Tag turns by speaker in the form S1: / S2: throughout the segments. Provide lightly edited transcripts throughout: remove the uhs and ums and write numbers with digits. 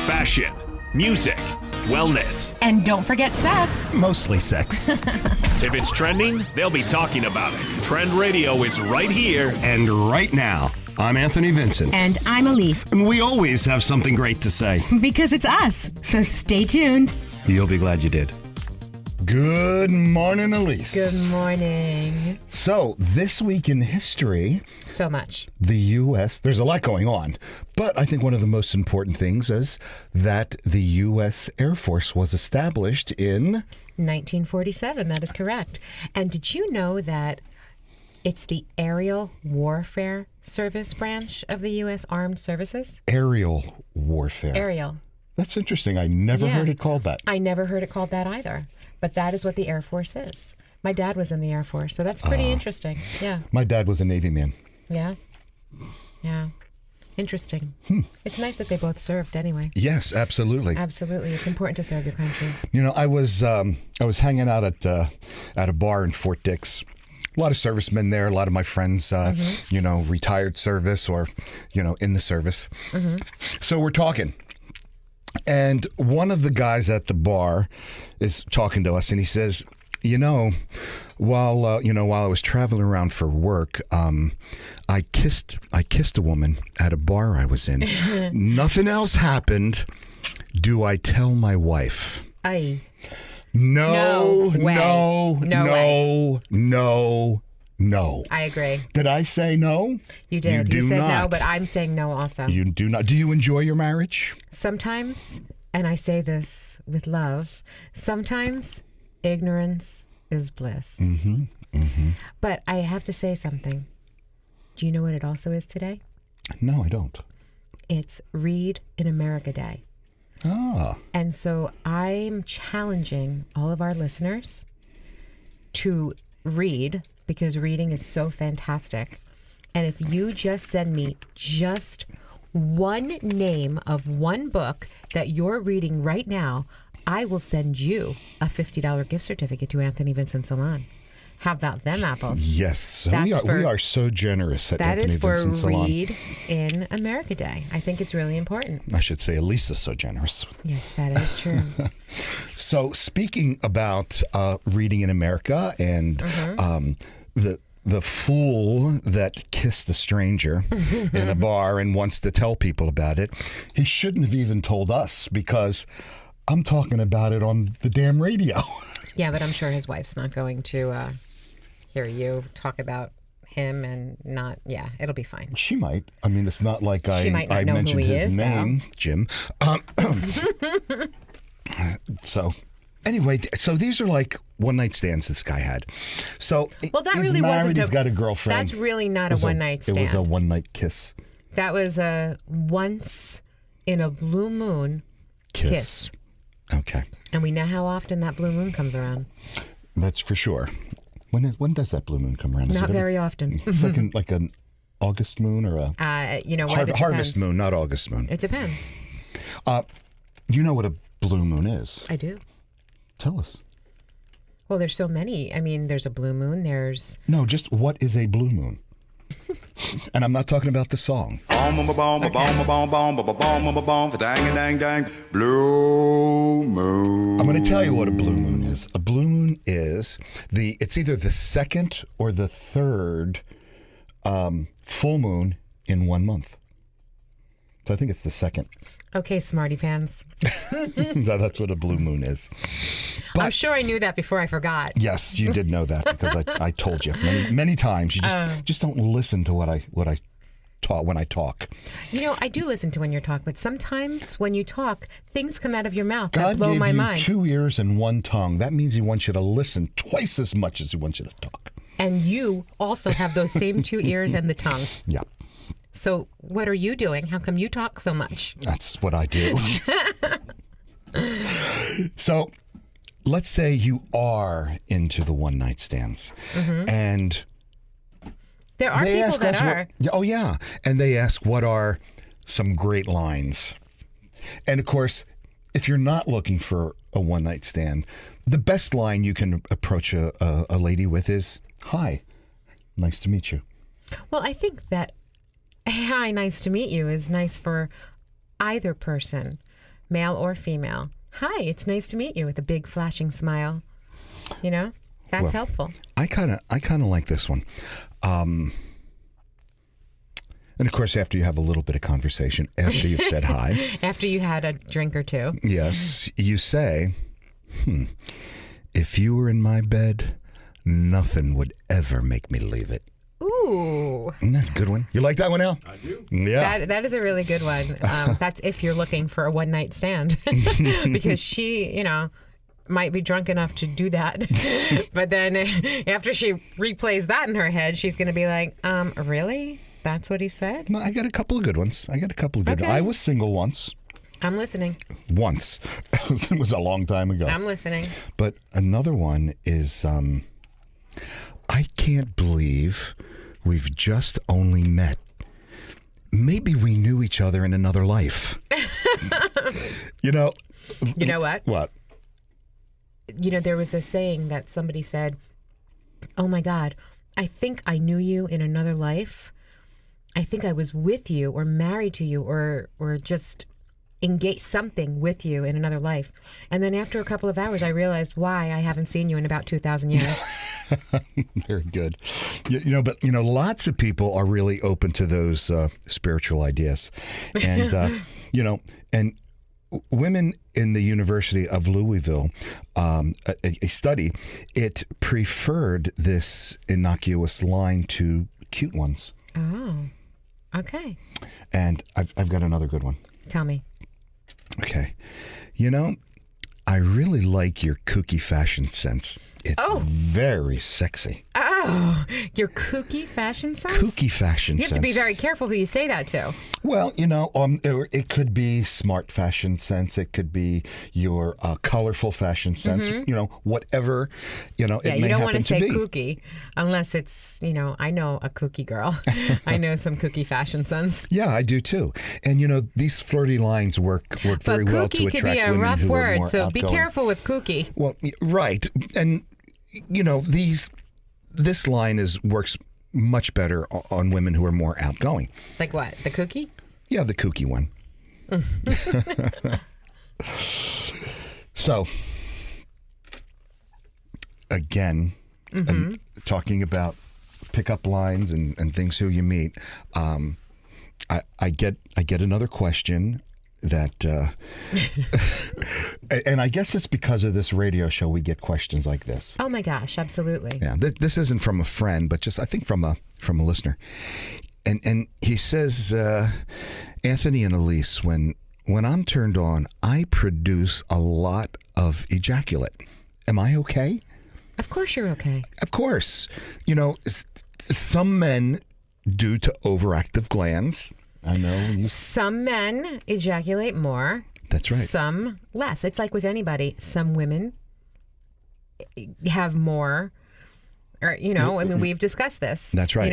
S1: fashion, music, wellness.
S2: And don't forget sex.
S3: Mostly sex.
S1: If it's trending, they'll be talking about it. Trend Radio is right here.
S3: And right now, I'm Anthony Vincent.
S2: And I'm Elise.
S3: And we always have something great to say.
S2: Because it's us. So stay tuned.
S3: You'll be glad you did. Good morning, Elise.
S2: Good morning.
S3: So, this week in history,
S2: So much.
S3: the U.S., there's a lot going on, but I think one of the most important things is that the U.S. Air Force was established in...
S2: 1947, that is correct. And did you know that it's the Aerial Warfare Service branch of the U.S. Armed Services?
S3: Aerial warfare.
S2: Aerial.
S3: That's interesting. I never heard it called that.
S2: I never heard it called that either. But that is what the Air Force is. My dad was in the Air Force, so that's pretty interesting. Yeah.
S3: My dad was a Navy man.
S2: Yeah. Yeah. Interesting. It's nice that they both served anyway.
S3: Yes, absolutely.
S2: Absolutely. It's important to serve your country.
S3: You know, I was hanging out at a bar in Fort Dix. A lot of servicemen there. A lot of my friends, retired service or, in the service. So we're talking. And one of the guys at the bar is talking to us, and he says, while I was traveling around for work, I kissed a woman at a bar I was in. Nothing else happened. Do I tell my wife?
S2: Aye.
S3: No,
S2: way.
S3: no.
S2: I agree.
S3: Did I say no?
S2: You did.
S3: You
S2: You said
S3: not.
S2: no, but I'm saying no also.
S3: You do not. Do you enjoy your marriage?
S2: Sometimes, and I say this with love, sometimes ignorance is bliss. But I have to say something. Do you know what it also is today?
S3: No, I don't.
S2: It's Read in America Day.
S3: Ah.
S2: And so I'm challenging all of our listeners to read, because reading is so fantastic. And if you just send me just one name of one book that you're reading right now, I will send you a $50 gift certificate to Anthony Vincent Salon. How about them apples?
S3: Yes. So we
S2: That's
S3: are so generous at
S2: That
S3: Anthony
S2: is for
S3: Vincent Salon.
S2: Read in America Day. I think it's really important.
S3: I should say Elisa's so generous.
S2: Yes, that is true.
S3: So speaking about reading in America and the fool that kissed the stranger in a bar and wants to tell people about it, he shouldn't have even told us, because I'm talking about it on the damn radio.
S2: Yeah, but I'm sure his wife's not going to hear you talk about him and not. Yeah, it'll be fine.
S3: She might. I mean, it's not like
S2: She might not
S3: I
S2: know who
S3: mentioned
S2: he
S3: his
S2: is,
S3: name,
S2: though.
S3: Jim. So, anyway, so these are like one-night stands this guy had. So,
S2: Well, that
S3: he's
S2: really
S3: married,
S2: wasn't.
S3: he's got a girlfriend.
S2: That's really not a one-night stand.
S3: It was a one-night kiss.
S2: That was a once in a blue moon kiss.
S3: Okay.
S2: And we know how often that blue moon comes around.
S3: That's for sure. When does that blue moon come around? Is
S2: Not
S3: it
S2: very often.
S3: It's like an August moon or a harvest moon, not August moon.
S2: It depends.
S3: You know what a blue moon is?
S2: I do.
S3: Tell us.
S2: Well, there's so many. I mean, there's a blue moon. There's
S3: No, just what is a blue moon? And I'm not talking about the song.
S4: Blue moon.
S3: I'm going to tell you what a blue moon is. A blue moon is it's either the second or the third full moon in 1 month. So I think it's the second.
S2: okay, smarty pants.
S3: That's what a blue moon is.
S2: I'm sure I knew that before I forgot.
S3: Yes, you did know that, because I told you many times. You just don't listen to what I taught when I talk.
S2: You know, I do listen to when you talk, but sometimes when you talk, things come out of your mouth that
S3: God
S2: blow
S3: gave
S2: my
S3: you
S2: mind.
S3: 2 ears and 1 tongue. That means He wants you to listen twice as much as He wants you to talk.
S2: And you also have those same 2 ears and the tongue.
S3: Yeah,
S2: So what are you doing? How come you talk so much?
S3: that's what I do. So let's say you are into the one-night stands, and
S2: There are
S3: they
S2: people
S3: ask
S2: that
S3: us
S2: are.
S3: oh yeah, and they ask what are some great lines. And of course, if you're not looking for a one-night stand, the best line you can approach a lady with is, "Hi, nice to meet you."
S2: Well, I think that, hi, nice to meet you is nice for either person. male or female. Hi, it's nice to meet you, with a big flashing smile. You know, that's helpful.
S3: I kind of like this one. And of course, after you have a little bit of conversation, after you've said hi.
S2: After you had a drink or two.
S3: Yes, you say, if you were in my bed, nothing would ever make me leave it.
S2: Ooh.
S3: Isn't that a good one? You like that one, Al?
S1: I do.
S3: Yeah.
S2: That is a really good one. That's if you're looking for a one-night stand. Because she, you know, might be drunk enough to do that. But then after she replays that in her head, she's going to be like, really? That's what he said?
S3: I got a couple of good ones.
S2: Okay.
S3: I was single once.
S2: I'm listening.
S3: Once. It was a long time ago.
S2: I'm listening.
S3: But another one is, I can't believe we've just only met. Maybe we knew each other in another life. You know
S2: what?
S3: What?
S2: You know, there was a saying that somebody said, oh my God, I think I knew you in another life. I think I was with you or married to you or just engaged something with you in another life. And then after a couple of hours, I realized why I haven't seen you in about 2,000 years.
S3: Very good. But lots of people are really open to those spiritual ideas. And, and women in the University of Louisville, a study, it preferred this innocuous line to cute ones.
S2: Oh, okay.
S3: And I've got another good one.
S2: Tell me.
S3: Okay. I really like your kooky fashion sense. It's very sexy.
S2: Oh, your kooky fashion sense?
S3: Kooky fashion sense.
S2: You have to be very careful who you say that to.
S3: Well, it could be smart fashion sense. It could be your colorful fashion sense. Whatever, it may happen to be.
S2: Yeah, you don't want to say kooky unless it's, I know a kooky girl. I know some kooky fashion sense.
S3: Yeah, I do too. And, these flirty lines work very well to attract women who are more outgoing. But kooky could be a rough word,
S2: so be careful with kooky.
S3: Well, right. And, this line works much better on women who are more outgoing.
S2: Like what? The kooky?
S3: Yeah, the kooky one. So, again, talking about pickup lines and things who you meet, I get another question that, and I guess it's because of this radio show we get questions like this.
S2: Oh my gosh, absolutely.
S3: Yeah, this isn't from a friend, but just I think from a listener, and he says, Anthony and Elise, when I'm turned on, I produce a lot of ejaculate. Am I okay?
S2: Of course you're okay.
S3: Of course. Some men, due to overactive glands. I know.
S2: Some men ejaculate more.
S3: That's right.
S2: Some less. It's like with anybody. Some women have more, or, I mean, we've discussed this.
S3: That's right.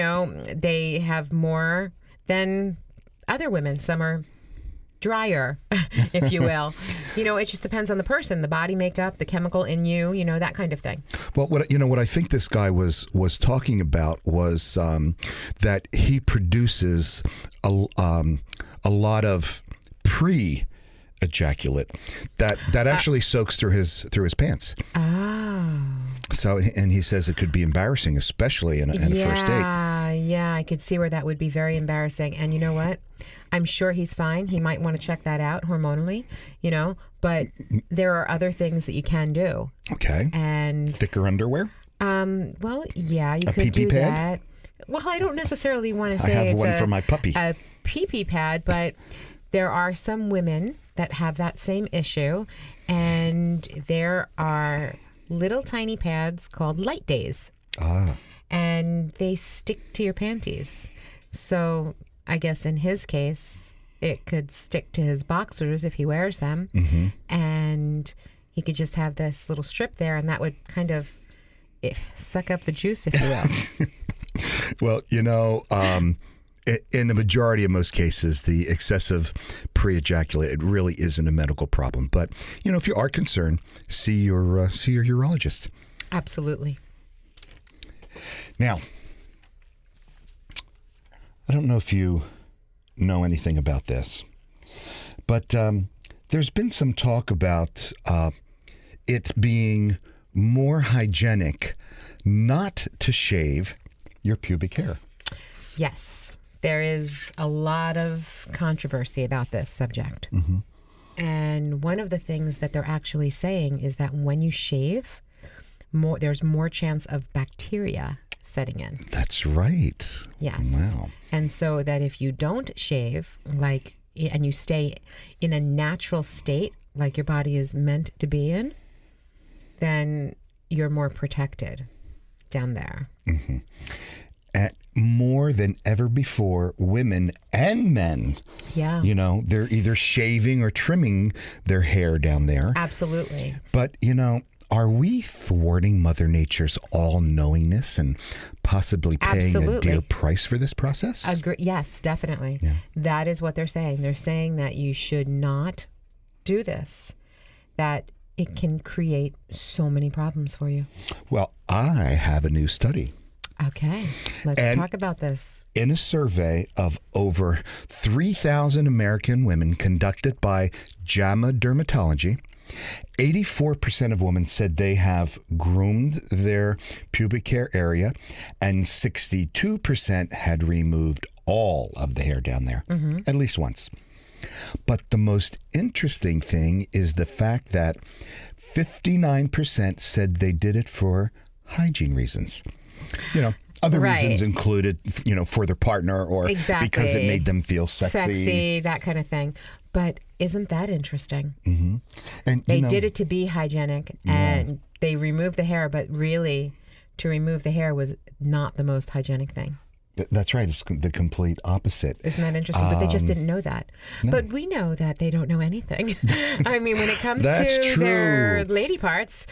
S2: They have more than other women. Some are drier, if you will. It just depends on the person, the body makeup, the chemical in you, that kind of thing.
S3: Well, what I think this guy was talking about was that he produces a lot of pre-ejaculate that actually soaks through his pants.
S2: Oh.
S3: So, and he says it could be embarrassing, especially in a first date.
S2: Yeah, I could see where that would be very embarrassing. And you know what? I'm sure he's fine. He might want to check that out hormonally, but there are other things that you can do.
S3: Okay.
S2: And
S3: thicker underwear?
S2: Well, yeah, you
S3: a
S2: could
S3: pee-pee
S2: do
S3: pad?
S2: that. Well, I don't necessarily want to say
S3: I have one for my puppy.
S2: A pee-pee pad, but there are some women that have that same issue, and there are little tiny pads called Light Days.
S3: Ah.
S2: And they stick to your panties. So I guess in his case, it could stick to his boxers if he wears them.
S3: Mm-hmm.
S2: And he could just have this little strip there, and that would kind of suck up the juice, if you will.
S3: Well, in the majority of most cases, the excessive pre-ejaculate, it really isn't a medical problem. But, if you are concerned, see your urologist.
S2: Absolutely.
S3: Now, I don't know if you know anything about this, but there's been some talk about it being more hygienic not to shave your pubic hair.
S2: Yes, there is a lot of controversy about this subject. And one of the things that they're actually saying is that when you shave, there's more chance of bacteria setting in.
S3: That's right.
S2: Yes.
S3: Wow.
S2: And so that if you don't shave, and you stay in a natural state, like your body is meant to be in, then you're more protected down there.
S3: At more than ever before, women and men,
S2: Yeah.
S3: they're either shaving or trimming their hair down there.
S2: Absolutely.
S3: But, are we thwarting Mother Nature's all-knowingness and possibly paying a
S2: Absolutely.
S3: dear price for this process?
S2: Yes, definitely.
S3: Yeah.
S2: That is what they're saying. They're saying that you should not do this, that it can create so many problems for you.
S3: Well, I have a new study.
S2: Okay, let's
S3: And-
S2: talk about this.
S3: In a survey of over 3,000 American women conducted by JAMA Dermatology, 84% of women said they have groomed their pubic hair area, and 62% had removed all of the hair down there, at least once. But the most interesting thing is the fact that 59% said they did it for hygiene reasons. Other
S2: Right.
S3: reasons included, for their partner or
S2: Exactly.
S3: because it made them feel sexy.
S2: That kind of thing. But isn't that interesting?
S3: And
S2: They did it to be hygienic, and they removed the hair, but really, to remove the hair was not the most hygienic thing.
S3: That's right. It's the complete opposite.
S2: Isn't that interesting? But they just didn't know that. But we know that they don't know anything. I mean, when it comes
S3: That's
S2: to
S3: true.
S2: their lady parts,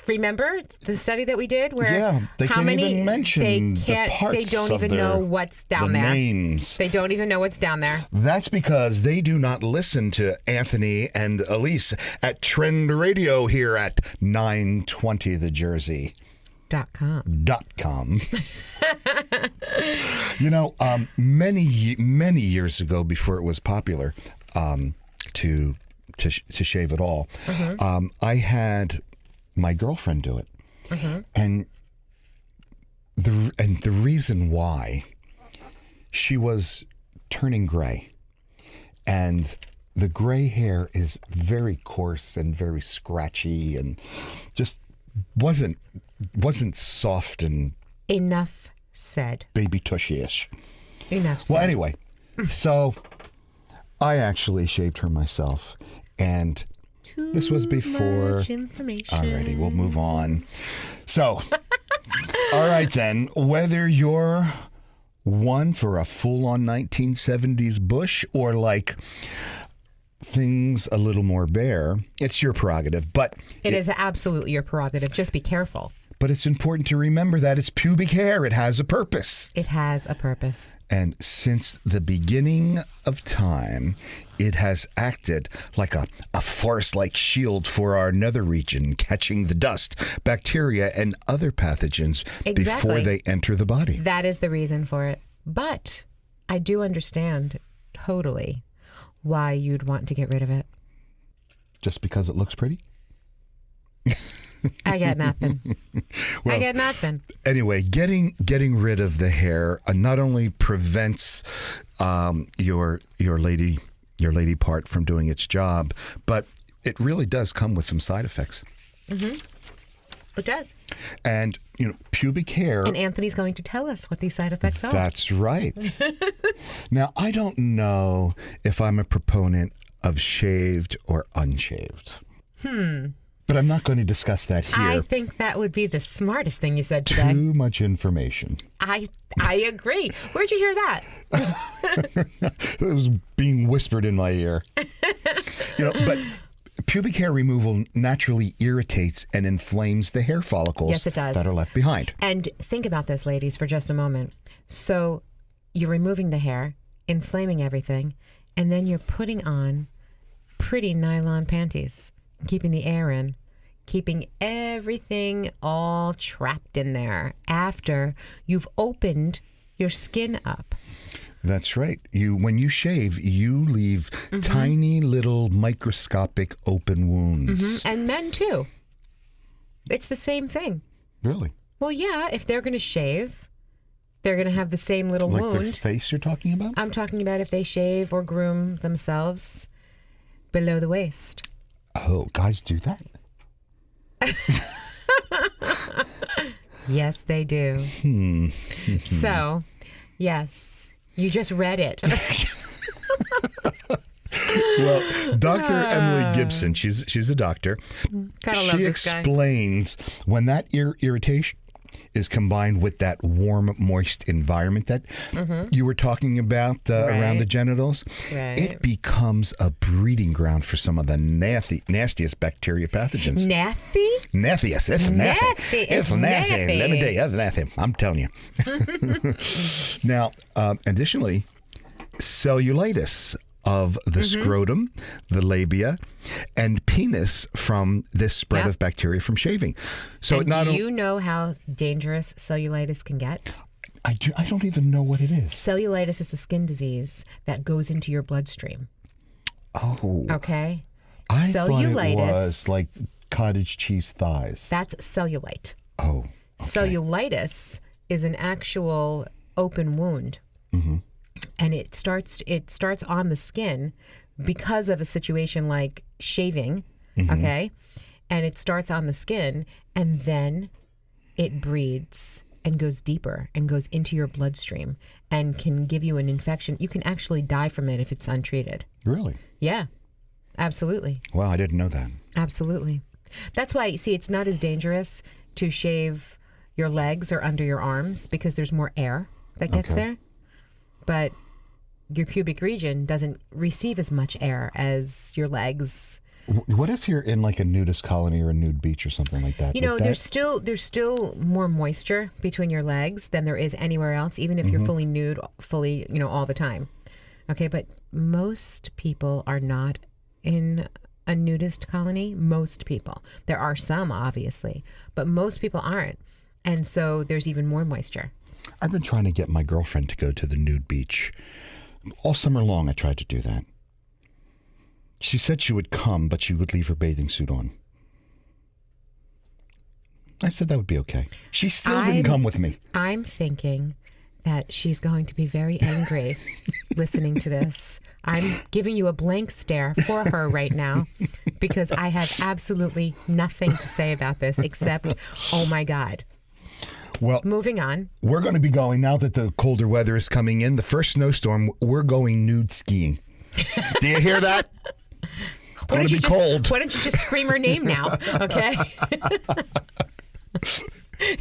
S2: remember the study that we did where
S3: Yeah, they
S2: how
S3: can't
S2: many
S3: even mention the parts
S2: they don't
S3: of
S2: even know what's down
S3: the
S2: there.
S3: names.
S2: They don't even know what's down there.
S3: That's because they do not listen to Anthony and Elise at Trend Radio here at 920 The Jersey.
S2: .com.
S3: .com. Many years ago, before it was popular to shave at all, I had my girlfriend do it, and the reason why, she was turning gray, and the gray hair is very coarse and very scratchy and just wasn't soft and
S2: Enough said.
S3: baby tushy-ish.
S2: Enough said.
S3: Well, anyway, so I actually shaved her myself, and this was before.
S2: Much information.
S3: Alrighty, we'll move on. So, all right then, whether you're one for a full-on 1970s bush or like things a little more bare, it's your prerogative. But
S2: It is absolutely your prerogative. Just be careful.
S3: But it's important to remember that it's pubic hair. It has a purpose.
S2: It has a purpose.
S3: And since the beginning of time, it has acted like a forest-like shield for our nether region, catching the dust, bacteria, and other pathogens before
S2: Exactly.
S3: they enter the body.
S2: That is the reason for it. But I do understand totally why you'd want to get rid of it.
S3: Just because it looks pretty?
S2: I got nothing.
S3: Well,
S2: I got nothing.
S3: Anyway, getting rid of the hair not only prevents your lady part from doing its job, but it really does come with some side effects.
S2: It does.
S3: And pubic hair.
S2: And Anthony's going to tell us what these side effects are.
S3: That's right. Now, I don't know if I'm a proponent of shaved or unshaved. But I'm not going to discuss that here.
S2: I think that would be the smartest thing you said today.
S3: Too much information.
S2: I agree. Where'd you hear that?
S3: It was being whispered in my ear. But pubic hair removal naturally irritates and inflames the hair follicles
S2: Yes, it does.
S3: that are left behind.
S2: And think about this, ladies, for just a moment. So you're removing the hair, inflaming everything, and then you're putting on pretty nylon panties, keeping the air in, keeping everything all trapped in there after you've opened your skin up.
S3: That's right. When you shave, you leave tiny little microscopic open wounds.
S2: And men too. It's the same thing.
S3: Really?
S2: Well, yeah, if they're going to shave, they're going to have the same little
S3: Like
S2: wound.
S3: their face you're talking about?
S2: I'm talking about if they shave or groom themselves below the waist.
S3: Oh, guys do that?
S2: Yes, they do. So, yes, you just read it.
S3: Well, Dr. Emily Gibson, she's a doctor.
S2: Gotta love
S3: She
S2: this guy.
S3: explains when that irritation is combined with that warm, moist environment that you were talking about around the genitals, it becomes a breeding ground for some of the nastiest bacteria pathogens.
S2: Nasty?
S3: Nathiest. It's nasty. It's nasty.
S2: nasty.
S3: Let me tell you, it's nasty. I'm telling you. Now, additionally, cellulitis of the scrotum, the labia, and penis from this spread of bacteria from shaving. So
S2: And do you know how dangerous cellulitis can get?
S3: I don't even know what it is.
S2: Cellulitis is a skin disease that goes into your bloodstream.
S3: Oh.
S2: Okay?
S3: I thought
S2: Cellulitis.
S3: it was like cottage cheese thighs.
S2: That's cellulite.
S3: Oh.
S2: Cellulitis is an actual open wound. And it starts on the skin because of a situation like shaving, okay? And it starts on the skin, and then it breeds and goes deeper and goes into your bloodstream and can give you an infection. You can actually die from it if it's untreated.
S3: Really?
S2: Yeah, absolutely.
S3: Wow, I didn't know that.
S2: Absolutely. That's why, see, it's not as dangerous to shave your legs or under your arms because there's more air that gets there. But your pubic region doesn't receive as much air as your legs.
S3: What if you're in like a nudist colony or a nude beach or something like that?
S2: You know, there's still more moisture between your legs than there is anywhere else, even if you're fully nude, all the time. Okay, but most people are not in a nudist colony. Most people. There are some, obviously, but most people aren't. And so there's even more moisture.
S3: I've been trying to get my girlfriend to go to the nude beach. All summer long, I tried to do that. She said she would come, but she would leave her bathing suit on. I said that would be okay. She still didn't come with me.
S2: I'm thinking that she's going to be very angry listening to this. I'm giving you a blank stare for her right now because I have absolutely nothing to say about this except, oh my God.
S3: Well,
S2: Moving on.
S3: we're going to be going, now that the colder weather is coming in, the first snowstorm, we're going nude skiing. Do you hear that? It's going to be cold.
S2: Why don't you just scream her name now, okay?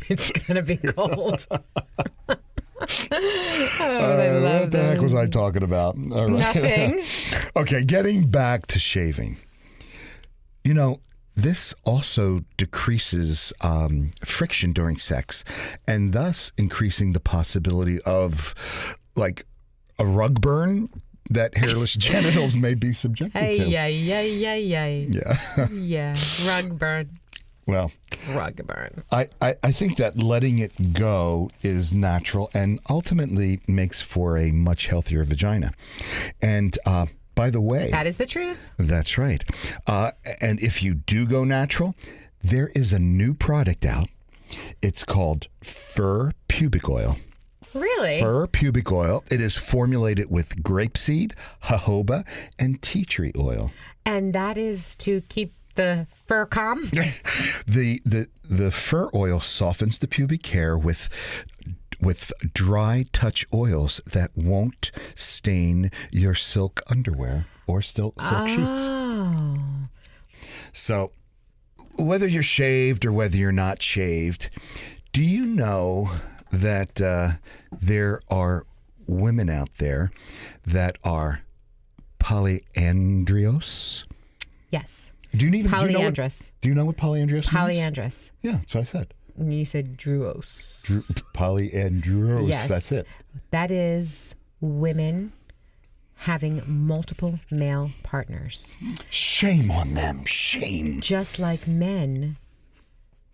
S2: It's going to be cold.
S3: What the heck was I talking about? All right.
S2: Nothing.
S3: Okay, getting back to shaving. You know, this also decreases friction during sex and thus increasing the possibility of like a rug burn that hairless genitals may be subjected to.
S2: Yeah.
S3: Yeah.
S2: Yeah, rug burn.
S3: Well,
S2: Rug burn.
S3: I think that letting it go is natural and ultimately makes for a much healthier vagina. And by the way,
S2: That is the truth.
S3: that's right. And if you do go natural, there is a new product out. It's called Fur Pubic Oil.
S2: Really?
S3: Fur Pubic Oil. It is formulated with grapeseed, jojoba, and tea tree oil.
S2: And that is to keep the fur calm?
S3: The fur oil softens the pubic hair with dry touch oils that won't stain your silk underwear or silk sheets.
S2: Oh.
S3: So whether you're shaved or whether you're not shaved, do you know that there are women out there that are polyandrous?
S2: Yes.
S3: Do you know
S2: Polyandrous.
S3: do you know what polyandrous means?
S2: Polyandrous.
S3: Yeah, that's what I said.
S2: And you said druos.
S3: Polyandrous.
S2: Yes.
S3: That's it.
S2: That is women having multiple male partners.
S3: Shame on them. Shame.
S2: Just like men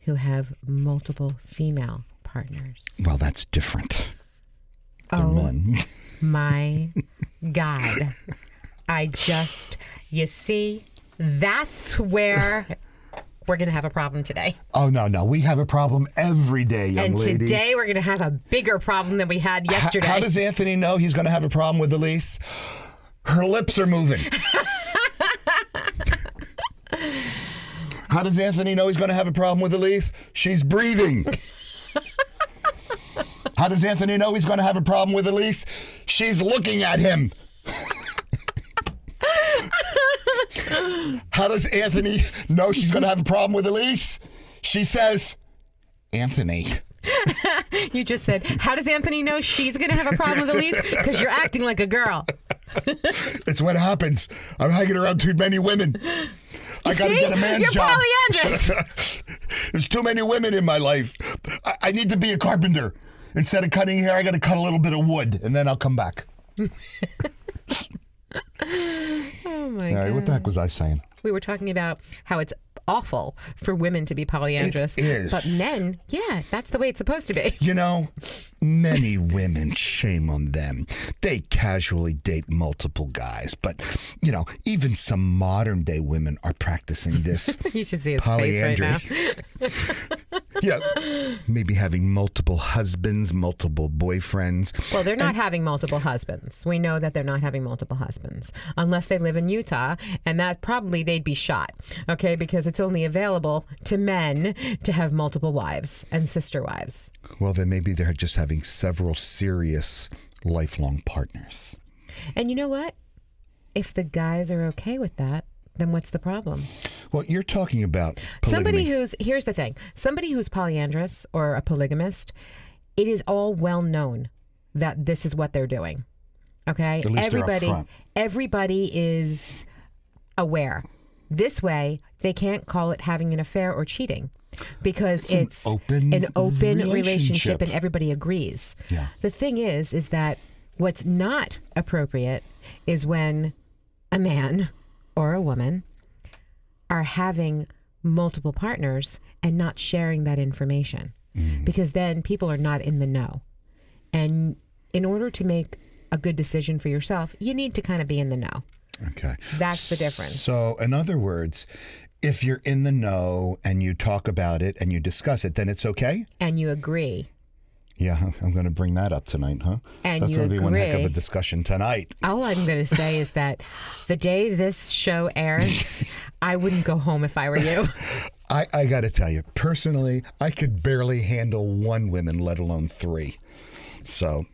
S2: who have multiple female partners.
S3: Well, that's different. They're men.
S2: My God. You see, that's where we're going to have a problem today.
S3: Oh, no. We have a problem every day, young
S2: And
S3: lady.
S2: today we're going to have a bigger problem than we had yesterday.
S3: How does Anthony know he's going to have a problem with Elise? Her lips are moving. How does Anthony know he's going to have a problem with Elise? She's breathing. How does Anthony know he's going to have a problem with Elise? She's looking at him. How does Anthony know she's going to have a problem with Elise? She says, Anthony.
S2: You just said, how does Anthony know she's going to have a problem with Elise? Because you're acting like a girl.
S3: It's what happens. I'm hanging around too many women. I got to get a man's
S2: You're
S3: job.
S2: polyandrous.
S3: There's too many women in my life. I need to be a carpenter. Instead of cutting hair, I got to cut a little bit of wood, and then I'll come back.
S2: Oh, my
S3: All right,
S2: God.
S3: what the heck was I saying?
S2: We were talking about how it's awful for women to be polyandrous.
S3: It is.
S2: But men, yeah, that's the way it's supposed to be.
S3: You know, many women, shame on them. They casually date multiple guys. But, you know, even some modern day women are practicing this
S2: You should see his
S3: polyandry.
S2: face right now.
S3: Yeah, maybe having multiple husbands, multiple boyfriends.
S2: Well, they're not having multiple husbands. We know that they're not having multiple husbands unless they live in Utah, and that probably they'd be shot, okay? Because it's only available to men to have multiple wives and sister wives.
S3: Well, then maybe they're just having several serious lifelong partners.
S2: And you know what? If the guys are okay with that, then what's the problem?
S3: Well, you're talking about polygamy.
S2: Here's the thing. Somebody who's polyandrous or a polygamist, it is all well known that this is what they're doing. Okay?
S3: At least they're upfront.
S2: Everybody is aware. This way, they can't call it having an affair or cheating because it's
S3: an open
S2: relationship and everybody agrees.
S3: Yeah.
S2: The thing is that what's not appropriate is when a man or a woman are having multiple partners and not sharing that information, because then people are not in the know. And in order to make a good decision for yourself, you need to kind of be in the know.
S3: Okay.
S2: That's the difference.
S3: So, in other words, if you're in the know and you talk about it and you discuss it, then it's okay?
S2: And you agree.
S3: Yeah, I'm going to bring that up tonight, huh?
S2: And
S3: That's
S2: you
S3: going to be one heck of a
S2: agree.
S3: discussion tonight.
S2: All I'm going to say is that the day this show airs, I wouldn't go home if I were you.
S3: I got to tell you, personally, I could barely handle one woman, let alone three. So,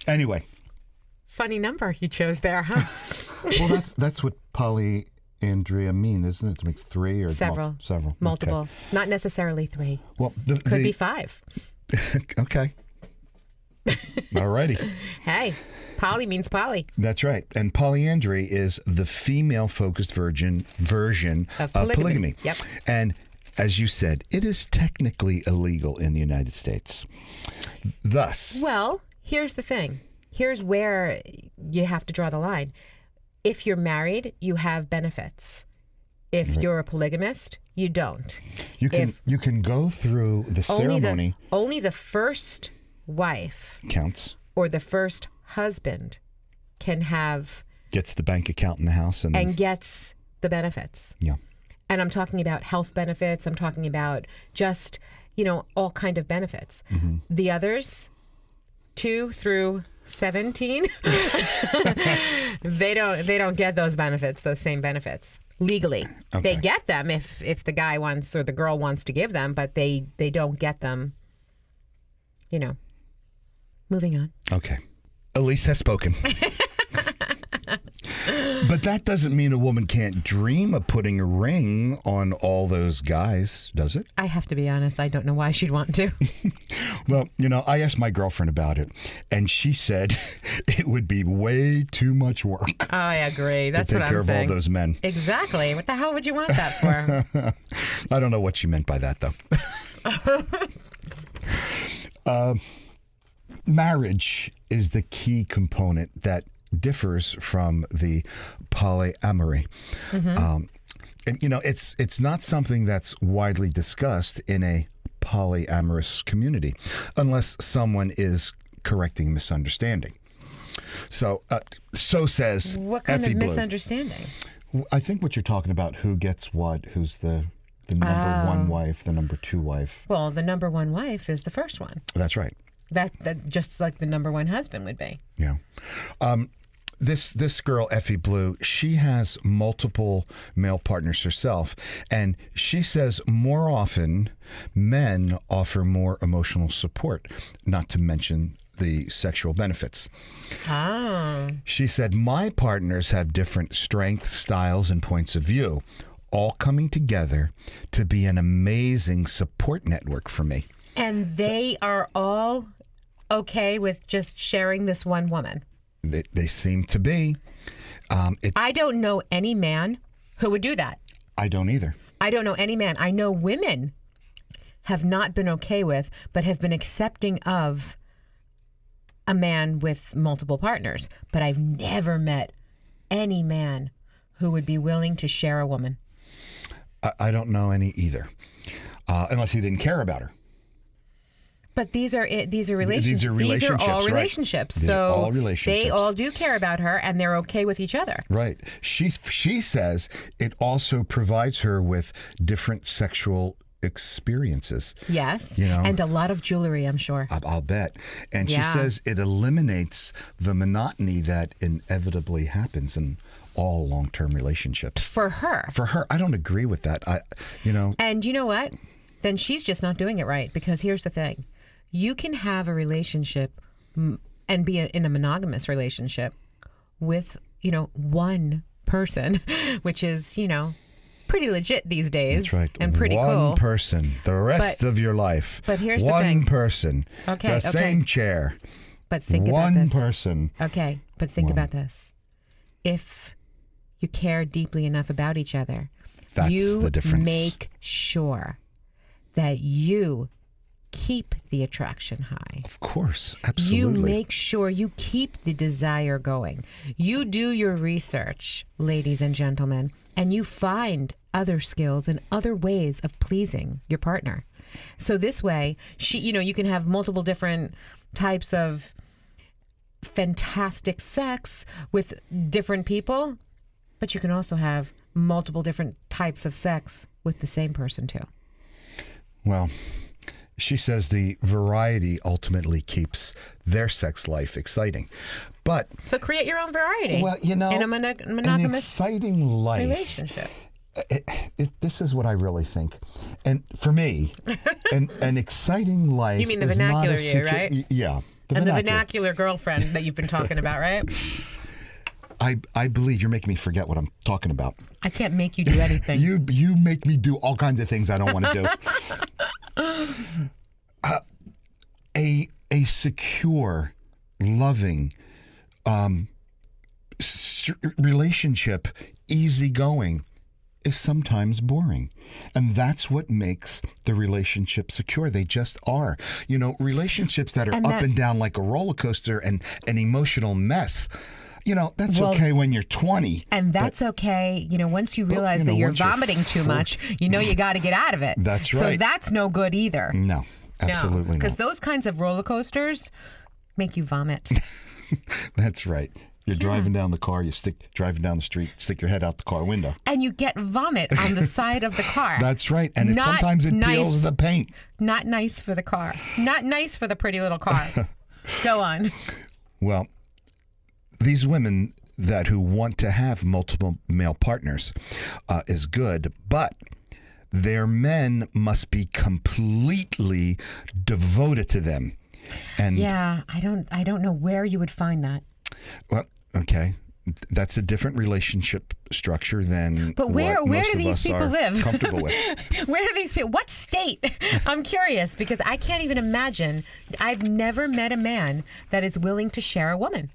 S3: anyway.
S2: Funny number you chose there, huh?
S3: Well, that's what polyandria mean, isn't it? To make three or
S2: Several.
S3: several.
S2: Multiple.
S3: Okay.
S2: Not necessarily three.
S3: Well,
S2: Could be five.
S3: Okay. All righty.
S2: Hey, poly means poly.
S3: That's right. And polyandry is the female-focused version
S2: Of polygamy. Yep.
S3: And as you said, it is technically illegal in the United States. Thus,
S2: Well, here's the thing. Here's where you have to draw the line. If you're married, you have benefits. If you're a polygamist, you don't.
S3: you can go through the ceremony.
S2: Only the first wife
S3: Counts.
S2: or the first husband can have
S3: Gets the bank account in the house and
S2: gets the benefits.
S3: yeah.
S2: And I'm talking about health benefits. I'm talking about just, all kind of benefits.
S3: Mm-hmm.
S2: The others, 2 through 17, they don't get those benefits, those same benefits legally.
S3: Okay.
S2: They get them if the guy wants or the girl wants to give them, but they don't get them. Moving on.
S3: Okay. Elise has spoken. But that doesn't mean a woman can't dream of putting a ring on all those guys, does it?
S2: I have to be honest. I don't know why she'd want to.
S3: Well, I asked my girlfriend about it, and she said it would be way too much work
S2: I agree. That's
S3: to take
S2: what
S3: care
S2: I'm
S3: of
S2: saying.
S3: all those men.
S2: Exactly. What the hell would you want that for?
S3: I don't know what she meant by that, though. Marriage is the key component that differs from the polyamory. And it's not something that's widely discussed in a polyamorous community unless someone is correcting misunderstanding. So says
S2: What kind
S3: Effie
S2: of
S3: Blue.
S2: misunderstanding?
S3: I think what you're talking about, who gets what, who's the number one wife, the number two wife.
S2: Well, the number one wife is the first one.
S3: That's right.
S2: That just like the number one husband would be.
S3: Yeah. This girl, Effie Blue, she has multiple male partners herself. And she says more often men offer more emotional support, not to mention the sexual benefits.
S2: Oh.
S3: She said, my partners have different strengths, styles, and points of view, all coming together to be an amazing support network for me.
S2: And they are all okay with just sharing this one woman.
S3: They seem to be.
S2: I don't know any man who would do that.
S3: I don't either.
S2: I don't know any man. I know women have not been okay with, but have been accepting of a man with multiple partners. But I've never met any man who would be willing to share a woman.
S3: I don't know any either, unless he didn't care about her.
S2: But these are relationships.
S3: These are
S2: These are
S3: relationships,
S2: all
S3: right.
S2: relationships.
S3: These
S2: so
S3: are all relationships.
S2: they all do care about her, and they're okay with each other.
S3: Right. She says it also provides her with different sexual experiences.
S2: Yes.
S3: You know?
S2: And a lot of jewelry, I'm sure.
S3: I'll bet. And she
S2: Yeah.
S3: says it eliminates the monotony that inevitably happens in all long-term relationships.
S2: For her.
S3: For her, I don't agree with that.
S2: And you know what? Then she's just not doing it right, because here's the thing. You can have a relationship and be in a monogamous relationship with, one person, which is, pretty legit these days.
S3: That's right.
S2: And pretty cool.
S3: One person, the rest of your life.
S2: But here's the
S3: one
S2: thing.
S3: person.
S2: Okay,
S3: The
S2: okay.
S3: same chair.
S2: But think about
S3: One
S2: this.
S3: person.
S2: Okay, but think about this. If you care deeply enough about each other,
S3: That's
S2: you
S3: the difference.
S2: make sure that you keep the attraction high.
S3: Of course.
S2: You
S3: Absolutely.
S2: make sure you keep the desire going. You do your research, ladies and gentlemen, and you find other skills and other ways of pleasing your partner. So this way, you can have multiple different types of fantastic sex with different people, but you can also have multiple different types of sex with the same person too.
S3: Well, she says the variety ultimately keeps their sex life exciting. But,
S2: So create your own variety.
S3: well,
S2: in a
S3: an
S2: monogamous
S3: exciting life.
S2: relationship.
S3: This is what I really think. And for me, an exciting life
S2: You mean the
S3: is not
S2: vernacular
S3: a
S2: you,
S3: situ-
S2: right?
S3: Yeah.
S2: And the vernacular girlfriend that you've been talking about, right?
S3: I believe you're making me forget what I'm talking about.
S2: I can't make you do anything.
S3: You make me do all kinds of things I don't want to do. A secure, loving relationship, easygoing, is sometimes boring. And that's what makes the relationship secure. They just are. Relationships that are up and down like a roller coaster and an emotional mess. That's okay when you're 20.
S2: And that's okay, once you realize that you're
S3: once you're
S2: vomiting too much, you got to get out of it.
S3: That's
S2: So
S3: right.
S2: that's no good either.
S3: No, absolutely
S2: Because
S3: not.
S2: those kinds of roller coasters make you vomit.
S3: That's right. You're driving down the car, driving down the street, stick your head out the car window.
S2: And you get vomit on the side of the car.
S3: That's right. And
S2: Not
S3: sometimes it peels
S2: nice.
S3: the paint.
S2: Not nice for the car. Not nice for the pretty little car. Go on.
S3: Well, these women who want to have multiple male partners is good, but their men must be completely devoted to them. And
S2: Yeah, I don't know where you would find that.
S3: well, okay. That's a different relationship structure than
S2: But where
S3: what most
S2: do
S3: of
S2: these
S3: us
S2: people
S3: are
S2: live?
S3: comfortable with.
S2: Where do these people? What state? I'm curious because I can't even imagine. I've never met a man that is willing to share a woman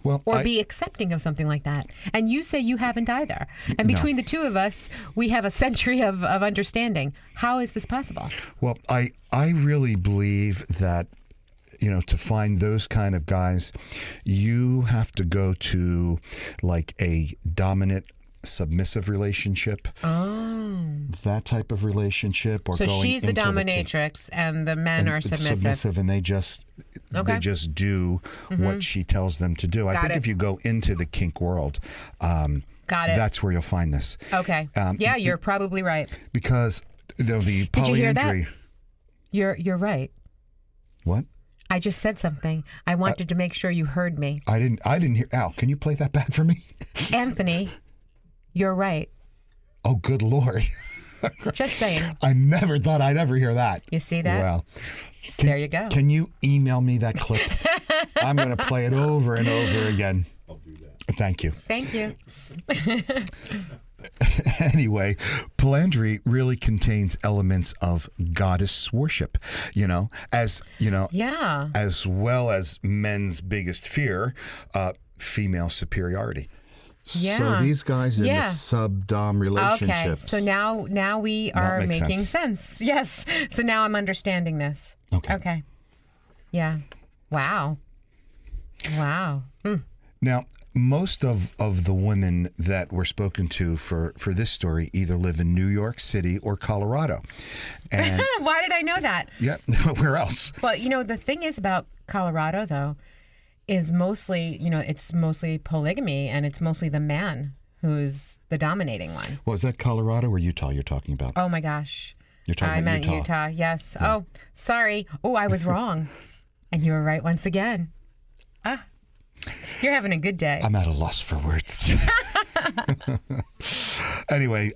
S3: Well,
S2: or be accepting of something like that. And you say you haven't either. And between the two of us, we have a century of understanding. How is this possible?
S3: Well, I really believe that, to find those kind of guys, you have to go to like a dominant, submissive relationship.
S2: Oh.
S3: that type of relationship, or
S2: So
S3: going
S2: she's the
S3: into
S2: dominatrix, and the men are submissive.
S3: and they just do what she tells them to do. I think
S2: it.
S3: if you go into the kink world,
S2: Got it.
S3: that's where you'll find this.
S2: Okay. Yeah, you're probably right.
S3: Because the
S2: Did you hear
S3: polyandry.
S2: that? You're right.
S3: What?
S2: I just said something. I wanted to make sure you heard me.
S3: I didn't hear. Al, can you play that back for me?
S2: Anthony, you're right.
S3: Oh, good Lord.
S2: Just saying.
S3: I never thought I'd ever hear that.
S2: You see that?
S3: Well,
S2: There you go.
S3: Can you email me that clip? I'm going to play it over and over again. I'll do that. Thank you.
S2: Thank you.
S3: Anyway, polyandry really contains elements of goddess worship, as well as men's biggest fear, female superiority.
S2: Yeah.
S3: So these guys in the sub-dom relationships.
S2: Okay. So now we are
S3: makes
S2: making
S3: sense.
S2: sense. Yes. So now I'm understanding this.
S3: Okay.
S2: Yeah. Wow.
S3: Now, most of the women that were spoken to for this story either live in New York City or Colorado. And
S2: Why did I know that?
S3: yeah, where else?
S2: Well, the thing is about Colorado, though, is mostly, it's mostly polygamy, and it's mostly the man who's the dominating one.
S3: Well, is that Colorado or Utah you're talking about?
S2: Oh, my gosh.
S3: You're talking
S2: I
S3: about
S2: meant Utah. Yes. Yeah. Oh, sorry. Oh, I was wrong. And you were right once again. You're having a good day.
S3: I'm at a loss for words. Anyway,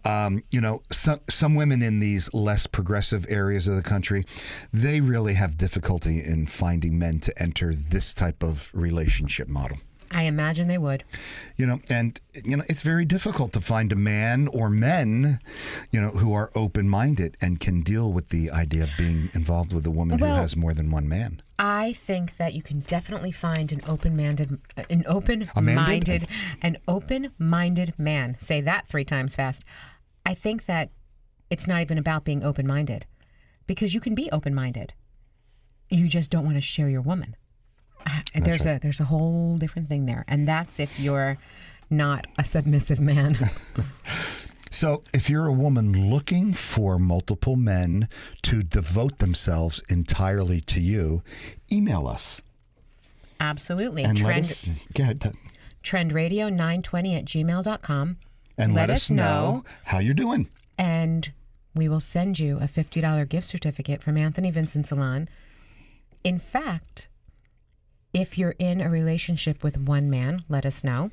S3: some women in these less progressive areas of the country, they really have difficulty in finding men to enter this type of relationship model.
S2: I imagine they would.
S3: It's very difficult to find a man or men, who are open-minded and can deal with the idea of being involved with a woman who has more than one man.
S2: I think that you can definitely find an open-minded man. Say that 3 times fast. I think that it's not even about being open-minded, because you can be open-minded. You just don't want to share your woman. There's a whole different thing there, and that's if you're not a submissive man.
S3: So if you're a woman looking for multiple men to devote themselves entirely to you, email us.
S2: Absolutely.
S3: And
S2: trendradio920@gmail.com.
S3: And let us know how you're doing.
S2: And we will send you a $50 gift certificate from Anthony Vincent Salon. In fact, if you're in a relationship with one man, let us know.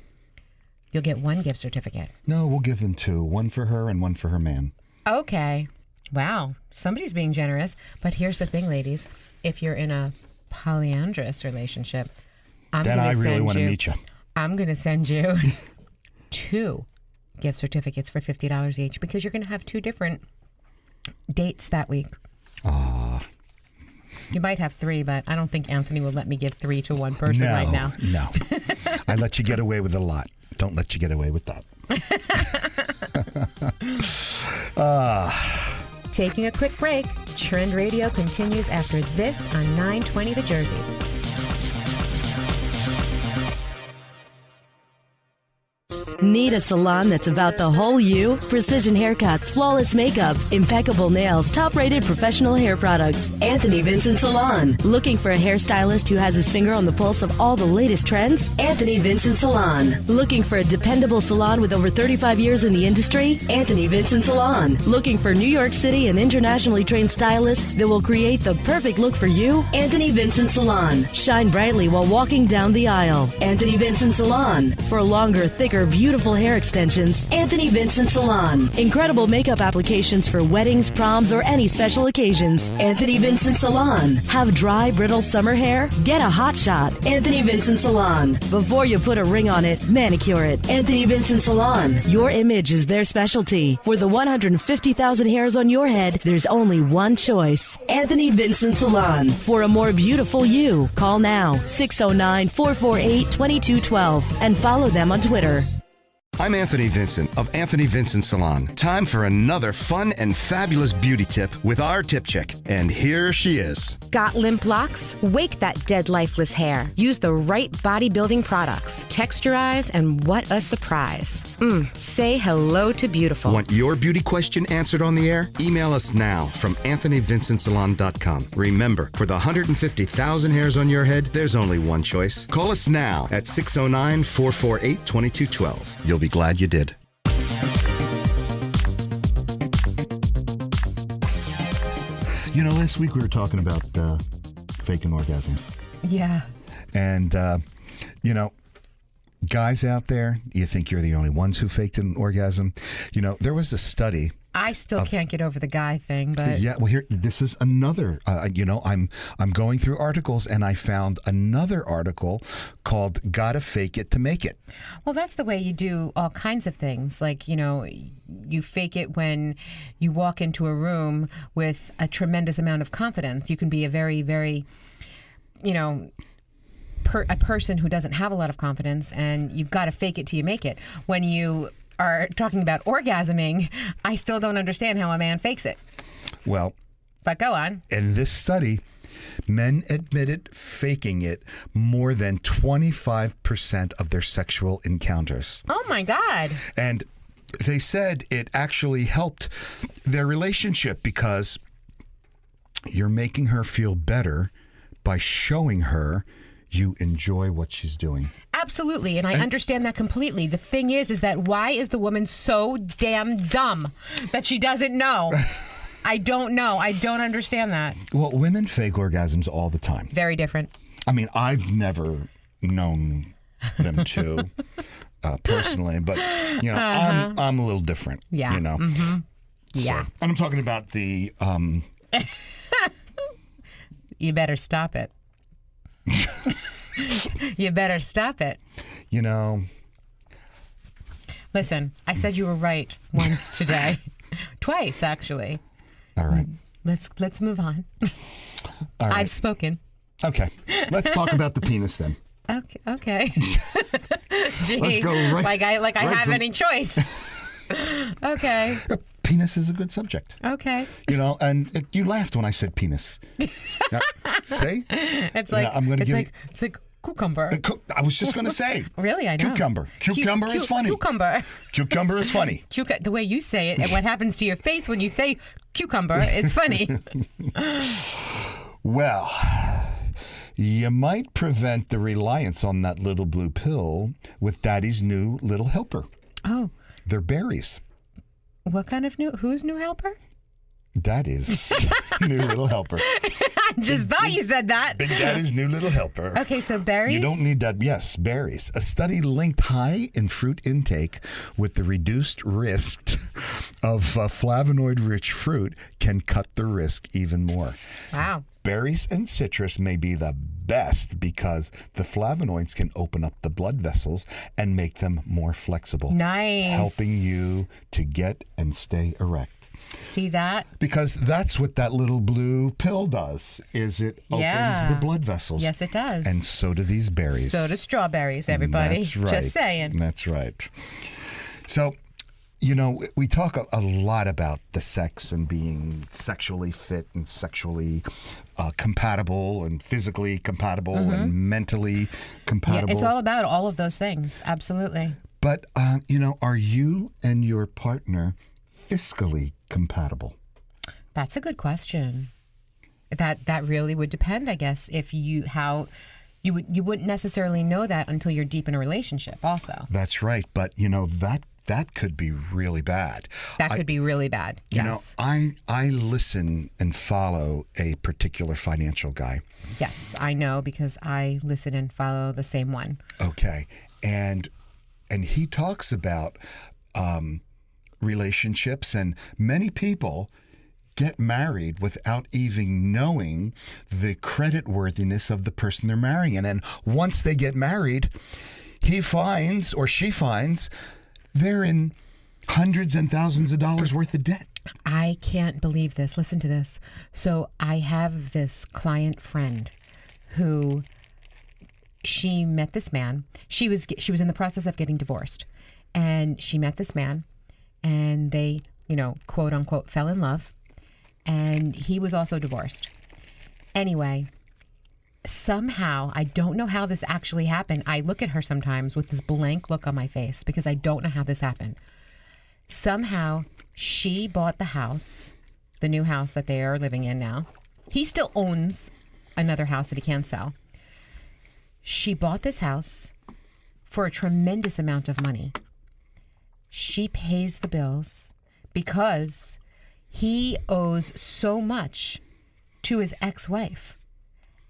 S2: You'll get 1 gift certificate.
S3: No, we'll give them 2. 1 for her and 1 for her man.
S2: Okay. Wow. Somebody's being generous. But here's the thing, ladies. If you're in a polyandrous relationship,
S3: then I really want to meet you.
S2: I'm going to send you 2 gift certificates for $50 each, because you're going to have 2 different dates that week. You might have 3, but I don't think Anthony will let me give 3 to one person right now.
S3: No. I let you get away with a lot. Don't let you get away with that.
S2: Taking a quick break. Trend Radio continues after this on 920 The Jersey.
S5: Need a salon that's about the whole you? Precision haircuts, flawless makeup, impeccable nails, top-rated professional hair products. Anthony Vincent Salon. Looking for a hairstylist who has his finger on the pulse of all the latest trends? Anthony Vincent Salon. Looking for a dependable salon with over 35 years in the industry? Anthony Vincent Salon. Looking for New York City and internationally trained stylists that will create the perfect look for you? Anthony Vincent Salon. Shine brightly while walking down the aisle. Anthony Vincent Salon. For longer, thicker, beautiful hair extensions, Anthony Vincent Salon. Incredible makeup applications for weddings, proms, or any special occasions. Anthony Vincent Salon. Have dry, brittle summer hair? Get a hot shot. Anthony Vincent Salon. Before you put a ring on it, manicure it. Anthony Vincent Salon. Your image is their specialty. For the 150,000 hairs on your head, there's only one choice. Anthony Vincent Salon. For a more beautiful you, call now 609-448-2212 and follow them on Twitter.
S6: I'm Anthony Vincent of Anthony Vincent Salon. Time for another fun and fabulous beauty tip with our tip chick. And here she is.
S7: Got limp locks? Wake that dead, lifeless hair. Use the right bodybuilding products. Texturize, and what a surprise. Say hello to beautiful.
S6: Want your beauty question answered on the air? Email us now from AnthonyVincentSalon.com. Remember, for the 150,000 hairs on your head, there's only one choice. Call us now at 609-448-2212. You'll be glad you did.
S3: You know, last week we were talking about faking orgasms.
S2: Yeah.
S3: And, you know, guys out there, you think you're the only ones who faked an orgasm. You know, there was a study.
S2: I still can't get over the guy thing, but
S3: Yeah, well, here, this is another, you know, I'm going through articles and I found another article called Gotta Fake It to Make It.
S2: well, that's the way you do all kinds of things. Like, you know, you fake it when you walk into a room with a tremendous amount of confidence. You can be a very, very, you know, a person who doesn't have a lot of confidence, and you've got to fake it till you make it. When you are talking about orgasming, I still don't understand how a man fakes it.
S3: Well,
S2: But go on.
S3: in this study, men admitted faking it more than 25% of their sexual encounters.
S2: Oh my God.
S3: And they said it actually helped their relationship because you're making her feel better by showing her you enjoy what she's doing.
S2: Absolutely, and I understand that completely. The thing is that why is the woman so damn dumb that she doesn't know? I don't know. I don't understand that.
S3: Well, women fake orgasms all the time.
S2: Very different.
S3: I mean, I've never known them to personally, but you know, I'm a little different.
S2: Yeah.
S3: You know.
S2: Yeah.
S3: And I'm talking about the.
S2: You better stop it. You better stop it.
S3: You know.
S2: Listen, I said you were right once today. Twice, actually.
S3: All right.
S2: Let's move on.
S3: All right.
S2: I've spoken.
S3: Okay. Let's talk about the penis then.
S2: Okay. Gee,
S3: Let's go right-
S2: like I
S3: right
S2: have
S3: from-
S2: any choice. Okay.
S3: Penis is a good subject.
S2: Okay.
S3: You know, and you laughed when I said penis. Now, see?
S2: It's like
S3: I'm gonna give
S2: it's like cucumber.
S3: I was just going to say.
S2: Really, I know.
S3: Cucumber. Cucumber is funny.
S2: Cucumber.
S3: Cucumber is funny.
S2: The way you say it and what happens to your face when you say cucumber is funny.
S3: Well, you might prevent the reliance on that little blue pill with Daddy's new little helper.
S2: Oh,
S3: They're berries.
S2: what kind of who's new helper?
S3: Daddy's new little helper.
S2: I just thought you said that.
S3: Big Daddy's new little helper.
S2: Okay, so berries.
S3: You don't need that. Yes, berries. A study linked high in fruit intake with the reduced risk of flavonoid-rich fruit can cut the risk even more.
S2: Wow.
S3: Berries and citrus may be the best because the flavonoids can open up the blood vessels and make them more flexible.
S2: Nice.
S3: Helping you to get and stay erect.
S2: See that?
S3: Because that's what that little blue pill does, is it opens the blood vessels.
S2: Yes, it does.
S3: And so do these berries.
S2: So do strawberries, everybody.
S3: That's right.
S2: Just saying.
S3: That's right. So, you know, we talk a lot about the sex and being sexually fit and sexually compatible and physically compatible and mentally compatible.
S2: Yeah, it's all about all of those things. Absolutely.
S3: But, you know, are you and your partner fiscally compatible?
S2: That's a good question. That really would depend, I guess, if you wouldn't necessarily know that until you're deep in a relationship also.
S3: That's right. But, you know, that could be really bad.
S2: That could be really bad.
S3: You
S2: Yes.
S3: know, I listen and follow a particular financial guy.
S2: Yes, I know because I listen and follow the same one.
S3: Okay. And he talks about relationships, and many people get married without even knowing the credit worthiness of the person they're marrying. And then once they get married, he finds or she finds they're in hundreds and thousands of dollars worth of debt.
S2: I can't believe this. Listen to this. So I have this client friend who she met this man. She was in the process of getting divorced. And she met this man, and they, quote unquote, fell in love. And he was also divorced. Anyway, somehow, I don't know how this actually happened. I look at her sometimes with this blank look on my face because I don't know how this happened. Somehow, she bought the house, the new house that they are living in now. He still owns another house that he can't sell. She bought this house for a tremendous amount of money. She pays the bills because he owes so much to his ex-wife.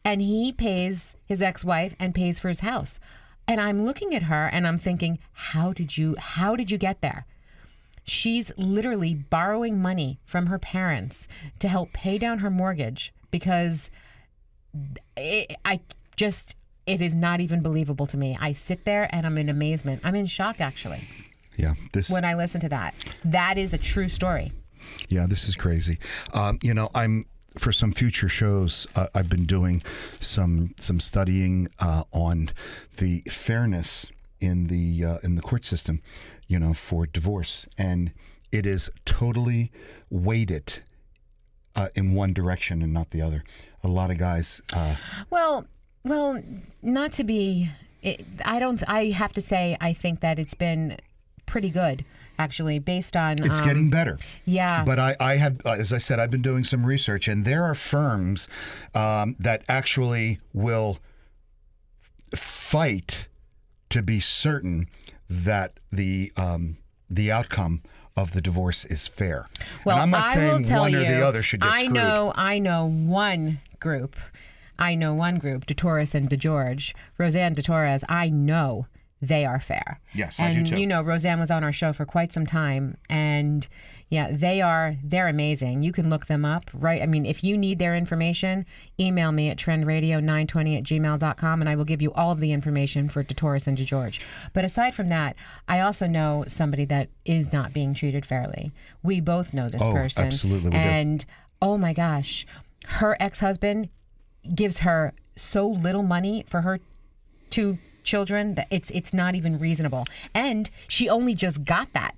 S2: And he pays his ex-wife and pays for his house. And I'm looking at her and I'm thinking, how did you get there? She's literally borrowing money from her parents to help pay down her mortgage because it is not even believable to me. I sit there and I'm in amazement. I'm in shock, actually.
S3: Yeah.
S2: When I listen to that. That is a true story.
S3: Yeah, this is crazy. For some future shows, I've been doing some studying on the fairness in the court system, for divorce, and it is totally weighted in one direction and not the other. A lot of guys.
S2: Well, not to be. I have to say, I think that it's been pretty good, actually, based on.
S3: It's getting better.
S2: Yeah.
S3: But I have, as I said, I've been doing some research, and there are firms that actually will fight to be certain that the outcome of the divorce is fair.
S2: Well,
S3: and I'm not saying one or the other should get screwed.
S2: I know one group, DeTorres and DeGeorge, Roseanne DeTorres. I know they are fair.
S3: Yes,
S2: and,
S3: I do too.
S2: Roseanne was on our show for quite some time, and yeah, they're amazing. You can look them up, right? I mean, if you need their information, email me at trendradio920@gmail.com, and I will give you all of the information for DeTorres and DeGeorge. But aside from that, I also know somebody that is not being treated fairly. We both know this person.
S3: Absolutely, we do.
S2: And oh my gosh, her ex-husband gives her so little money for her two children that it's not even reasonable. And she only just got that.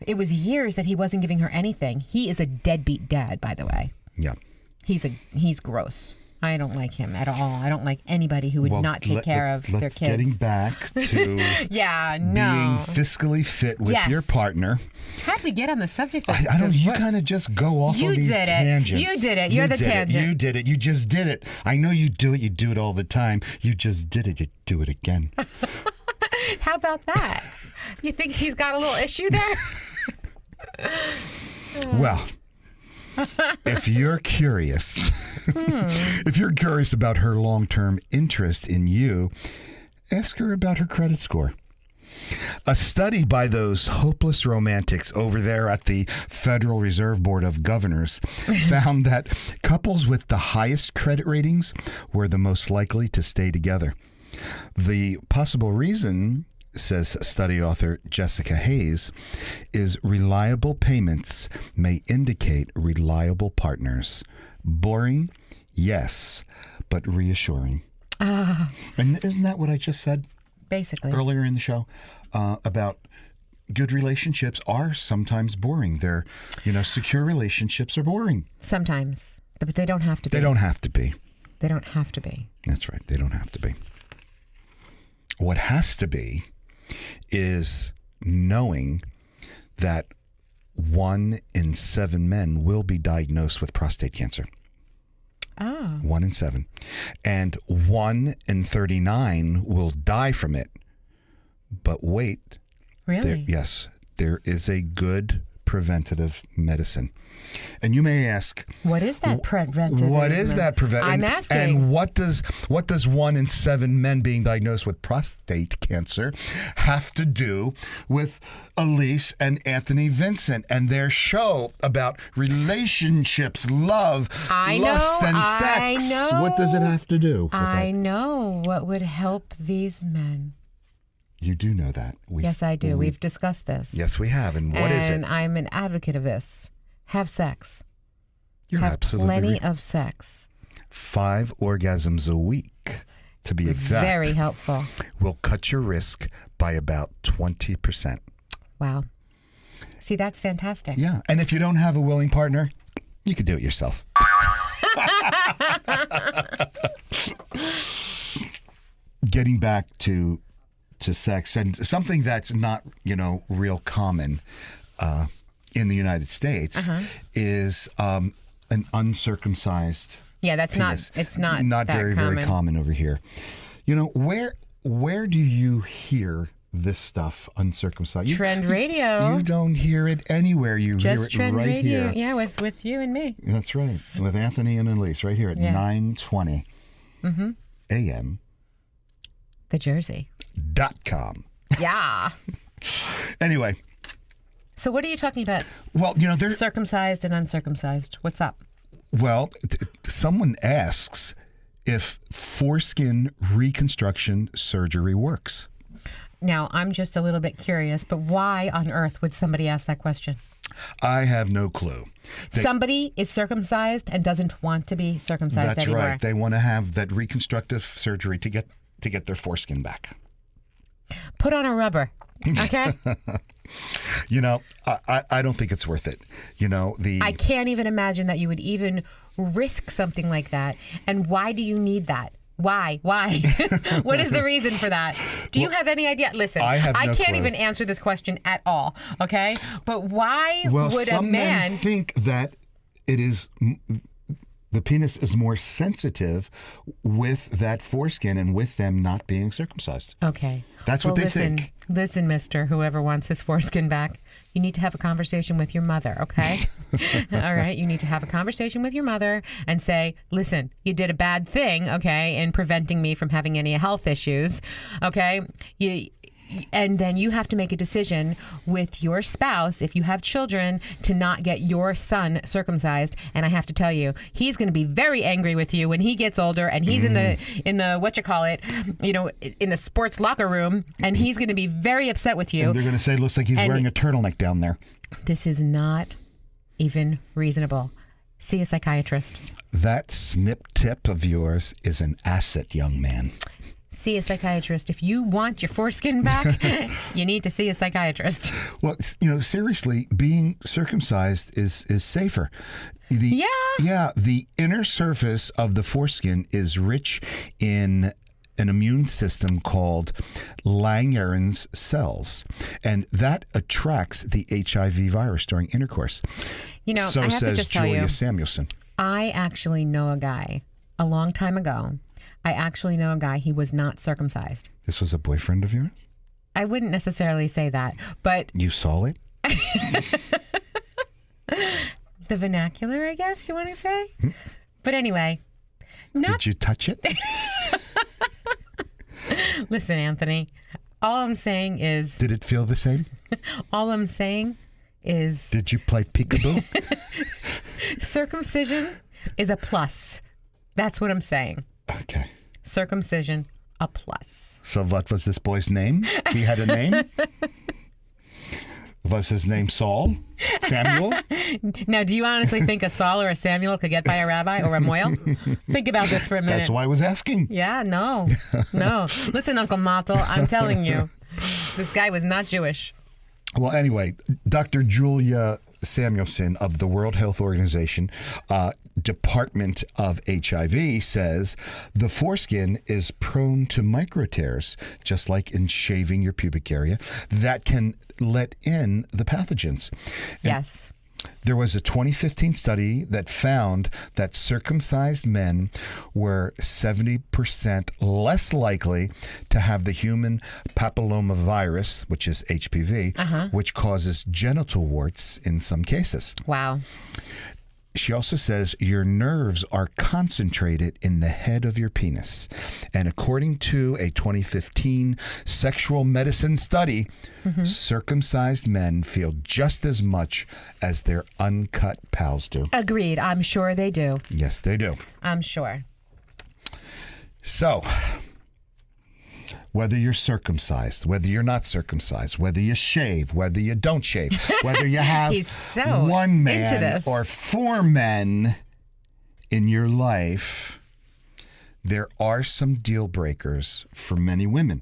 S2: It was years that he wasn't giving her anything. He is a deadbeat dad, by the way.
S3: Yeah.
S2: He's gross. I don't like him at all. I don't like anybody who would not take care of their kids.
S3: Getting back to
S2: being
S3: fiscally fit with your partner.
S2: How did we get on the subject of
S3: I don't know. You kind of just go off on these tangents.
S2: You did it. You're the tangent.
S3: You did it. You just did it. I know you do it. You do it all the time. You just did it. You do it again.
S2: How about that? You think he's got a little issue there?
S3: Well, if you're curious, about her long-term interest in you, ask her about her credit score. A study by those hopeless romantics over there at the Federal Reserve Board of Governors found that couples with the highest credit ratings were the most likely to stay together. The possible reason, says study author Jessica Hayes, is reliable payments may indicate reliable partners. Boring? Yes, but reassuring. And isn't that what I just said?
S2: Basically.
S3: Earlier in the show about good relationships are sometimes boring. They're, secure relationships are boring.
S2: Sometimes, but they don't have to be.
S3: They don't have to be.
S2: They don't have to be.
S3: That's right. They don't have to be. What has to be is knowing that 1 in 7 men will be diagnosed with prostate cancer.
S2: Oh.
S3: 1 in 7. And 1 in 39 will die from it. But wait.
S2: Really?
S3: Yes. There is a good preventative medicine. And you may ask,
S2: what is that preventative?
S3: What is that preventative?
S2: I'm asking.
S3: And what does 1 in 7 men being diagnosed with prostate cancer have to do with Elise and Anthony Vincent and their show about relationships, love, lust, and sex?
S2: I know.
S3: What does it have to do with
S2: I
S3: that?
S2: know what would help these men.
S3: You do know that.
S2: Yes, I do. We've discussed this.
S3: Yes, we have. And what is it?
S2: And I'm an advocate of this. Have sex.
S3: You're
S2: have
S3: absolutely
S2: plenty of sex.
S3: 5 orgasms a week, to be exact.
S2: Very helpful.
S3: Will cut your risk by about 20%.
S2: Wow. See, that's fantastic.
S3: Yeah. And if you don't have a willing partner, you could do it yourself. Getting back to sex, and something that's not, real common in the United States is an uncircumcised
S2: Yeah, that's
S3: penis.
S2: it's not that
S3: very
S2: common.
S3: very common over here. Where do you hear this stuff, uncircumcised?
S2: Trend Radio.
S3: You don't hear it anywhere. You hear
S2: Just
S3: it
S2: Trend
S3: right
S2: Radio.
S3: here.
S2: Yeah, with you and me.
S3: That's right. With Anthony and Elise right here at
S2: Yeah.
S3: 9:20 a.m.
S2: The Jersey.
S3: .com.
S2: Yeah.
S3: Anyway,
S2: So what are you talking about?
S3: well, there's
S2: Circumcised and uncircumcised. What's up?
S3: someone asks if foreskin reconstruction surgery works.
S2: Now, I'm just a little bit curious, but why on earth would somebody ask that question?
S3: I have no clue.
S2: Somebody is circumcised and doesn't want to be circumcised
S3: That's
S2: anymore.
S3: right. They want to have that reconstructive surgery to get their foreskin back.
S2: Put on a rubber. Okay?
S3: I don't think it's worth it.
S2: I can't even imagine that you would even risk something like that. And why do you need that? Why? What is the reason for that? Do you have any idea? Listen,
S3: I have no
S2: can't
S3: clue.
S2: even answer this question at all, okay? But why would a
S3: some
S2: man...
S3: men think that it is the penis is more sensitive with that foreskin and with them not being circumcised.
S2: Okay.
S3: That's what they think.
S2: Listen, mister, whoever wants his foreskin back, you need to have a conversation with your mother, okay? All right? You need to have a conversation with your mother and say, listen, you did a bad thing, okay, in preventing me from having any health issues, okay? And then you have to make a decision with your spouse, if you have children, to not get your son circumcised. And I have to tell you, he's going to be very angry with you when he gets older, and he's in the in the sports locker room, and he's going to be very upset with you.
S3: And they're going to say, looks like he's
S2: And-
S3: wearing a turtleneck down there.
S2: This is not even reasonable. See a psychiatrist.
S3: That snip tip of yours is an asset, young man.
S2: See a psychiatrist. If you want your foreskin back, you need to see a psychiatrist.
S3: Well, seriously, being circumcised is safer. Yeah, the inner surface of the foreskin is rich in an immune system called Langerhans cells, and that attracts the HIV virus during intercourse.
S2: I
S3: So
S2: have to
S3: says
S2: just tell
S3: Julia
S2: you,
S3: Samuelson.
S2: I actually know a guy a long time ago. He was not circumcised.
S3: This was a boyfriend of yours?
S2: I wouldn't necessarily say that, but
S3: You saw it?
S2: the vernacular, I guess you want to say. But anyway,
S3: Did you touch it?
S2: listen, Anthony. All I'm saying is
S3: Did it feel the same?
S2: Did
S3: you play peekaboo?
S2: circumcision is a plus. That's what I'm saying.
S3: Okay.
S2: Circumcision, a plus.
S3: So what was this boy's name? He had a name? Was his name Saul? Samuel?
S2: Now, do you honestly think a Saul or a Samuel could get by a rabbi or a moil? Think about this for a minute.
S3: That's why I was asking.
S2: Yeah, no. Listen, Uncle Mottel, I'm telling you, this guy was not Jewish.
S3: Well, anyway, Dr. Julia Samuelson of the World Health Organization, Department of HIV, says the foreskin is prone to micro tears, just like in shaving your pubic area, that can let in the pathogens.
S2: Yes.
S3: There was a 2015 study that found that circumcised men were 70% less likely to have the human papillomavirus, which is HPV, which causes genital warts in some cases.
S2: Wow.
S3: She also says your nerves are concentrated in the head of your penis. And according to a 2015 sexual medicine study, circumcised men feel just as much as their uncut pals do.
S2: Agreed. I'm sure they do.
S3: Yes, they do.
S2: I'm sure.
S3: So, whether you're circumcised, whether you're not circumcised, whether you shave, whether you don't shave, whether you have
S2: He's so
S3: one
S2: into
S3: man
S2: this.
S3: or four men in your life, there are some deal breakers for many women.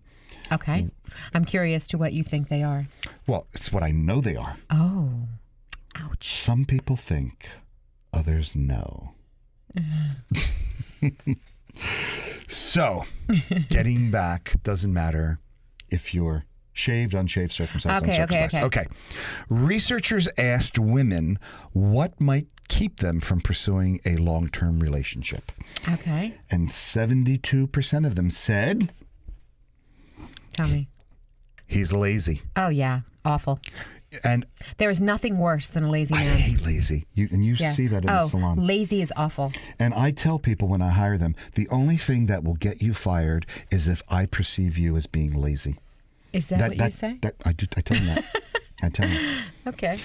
S2: Okay. I'm curious to what you think they are.
S3: Well, it's what I know they are.
S2: Oh. Ouch.
S3: Some people think, others know. So, getting back doesn't matter if you're shaved, unshaved, circumcised, uncircumcised. Okay. Researchers asked women what might keep them from pursuing a long-term relationship.
S2: Okay.
S3: And 72% of them said,
S2: Tell me.
S3: he's lazy.
S2: Oh, yeah. Awful.
S3: And
S2: There is nothing worse than a lazy
S3: I
S2: man.
S3: hate lazy. You
S2: Yeah.
S3: see that in the salon.
S2: Lazy is awful.
S3: And I tell people when I hire them, the only thing that will get you fired is if I perceive you as being lazy.
S2: Is that what you say?
S3: I tell them that. I tell them.
S2: Okay.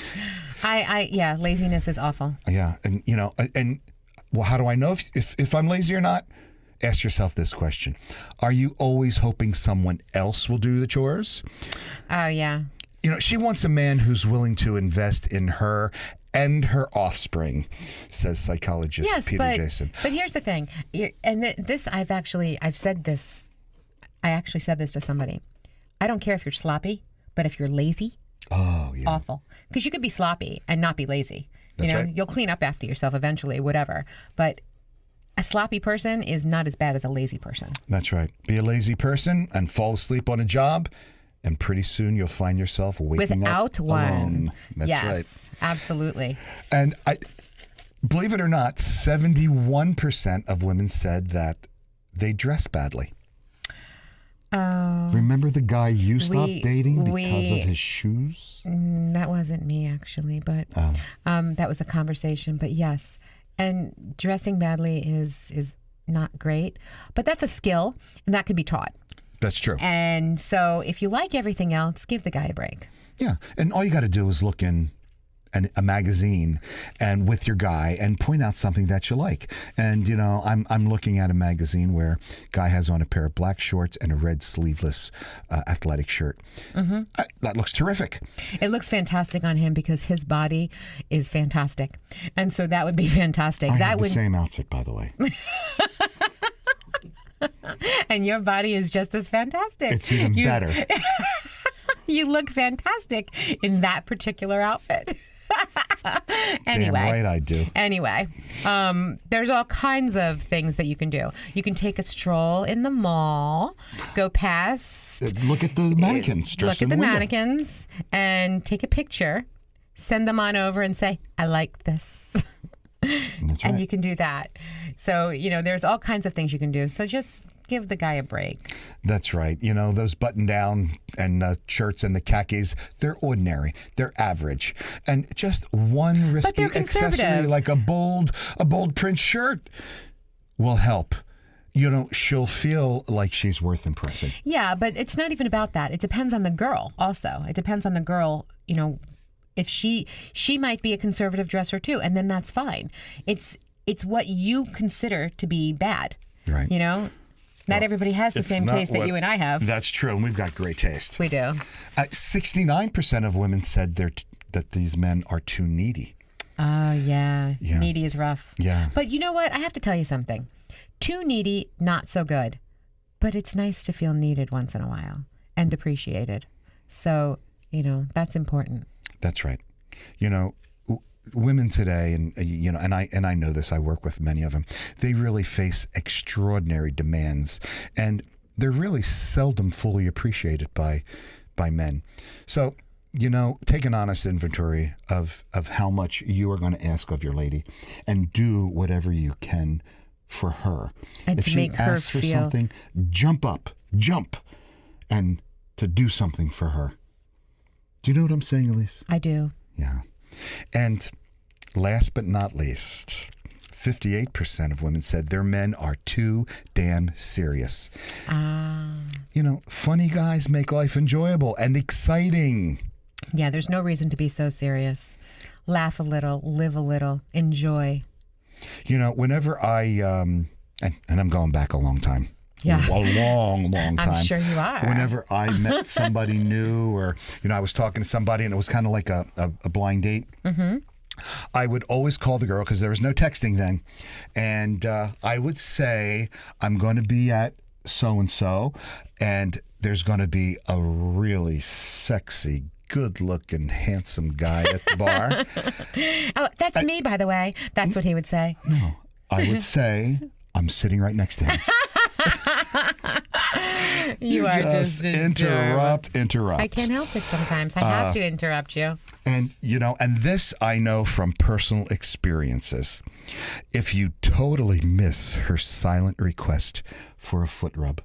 S2: Yeah, laziness is awful.
S3: Yeah, and well, how do I know if I'm lazy or not? Ask yourself this question: are you always hoping someone else will do the chores?
S2: Oh, yeah.
S3: She wants a man who's willing to invest in her and her offspring, says psychologist Peter Jason.
S2: But here's the thing, and I've said this. I actually said this to somebody. I don't care if you're sloppy, but if you're lazy,
S3: Oh, yeah.
S2: awful. Because you could be sloppy and not be lazy.
S3: That's right.
S2: You'll clean up after yourself eventually, whatever. But a sloppy person is not as bad as a lazy person.
S3: That's right. Be a lazy person and fall asleep on a job, and pretty soon you'll find yourself waking
S2: Without
S3: up
S2: one.
S3: alone. That's
S2: yes,
S3: right.
S2: absolutely.
S3: And believe it or not, 71% of women said that they dress badly.
S2: Oh,
S3: Remember the guy you stopped dating because of his shoes?
S2: that wasn't me actually, but that was a conversation. But yes, and dressing badly is not great, but that's a skill, and that can be taught.
S3: That's true.
S2: And so, if you like everything else, give the guy a break.
S3: Yeah, and all you got to do is look in a magazine and with your guy and point out something that you like. And I'm looking at a magazine where guy has on a pair of black shorts and a red sleeveless athletic shirt. Mm-hmm. That looks terrific.
S2: It looks fantastic on him because his body is fantastic, and so that would be fantastic.
S3: I have the same outfit, by the way.
S2: And your body is just as fantastic.
S3: It's even better.
S2: You look fantastic in that particular outfit. Anyway.
S3: Damn right I do.
S2: Anyway, there's all kinds of things that you can do. You can take a stroll in the mall, go past.
S3: Look at the mannequins.
S2: Look at the mannequins and take a picture. Send them on over and say, I like this.
S3: That's right.
S2: And you can do that. So, there's all kinds of things you can do. So just give the guy a break.
S3: That's right. Those button-down and shirts and the khakis, they're ordinary. They're average. And just one risky accessory like a bold print shirt will help. She'll feel like she's worth impressing.
S2: Yeah, but it's not even about that. It depends on the girl also. It depends on the girl, if she might be a conservative dresser too, and then that's fine. It's what you consider to be bad.
S3: Right.
S2: Not everybody has the same taste that you and I have.
S3: That's true, and we've got great taste.
S2: We do.
S3: 69% of women said that these men are too needy.
S2: Oh, yeah. Needy is rough.
S3: Yeah.
S2: But you know what? I have to tell you something. Too needy, not so good. But it's nice to feel needed once in a while and appreciated. So, that's important.
S3: That's right. Women today, and I know this. I work with many of them. They really face extraordinary demands, and they're really seldom fully appreciated by men. So, take an honest inventory of how much you are going to ask of your lady, and do whatever you can for her.
S2: And
S3: if
S2: to
S3: she
S2: make her
S3: asks for
S2: feel
S3: something, jump, and to do something for her. Do you know what I'm saying, Elise?
S2: I do.
S3: Yeah. And last but not least, 58% of women said their men are too damn serious. Funny guys make life enjoyable and exciting.
S2: Yeah, there's no reason to be so serious. Laugh a little, live a little, enjoy.
S3: Whenever I, and I'm going back a long time.
S2: Yeah.
S3: A long time.
S2: I'm sure you are.
S3: Whenever I met somebody new, or, I was talking to somebody and it was kind of like a blind date. Mm-hmm. I would always call the girl because there was no texting then. And I would say, I'm going to be at so and so, and there's going to be a really sexy, good-looking, handsome guy at the bar.
S2: Oh, that's me, by the way. That's what he would say.
S3: No, I would say I'm sitting right next to him.
S2: You are just
S3: interrupt.
S2: I can't help it sometimes. I have to interrupt you.
S3: And, and this I know from personal experiences. If you totally miss her silent request for a foot rub,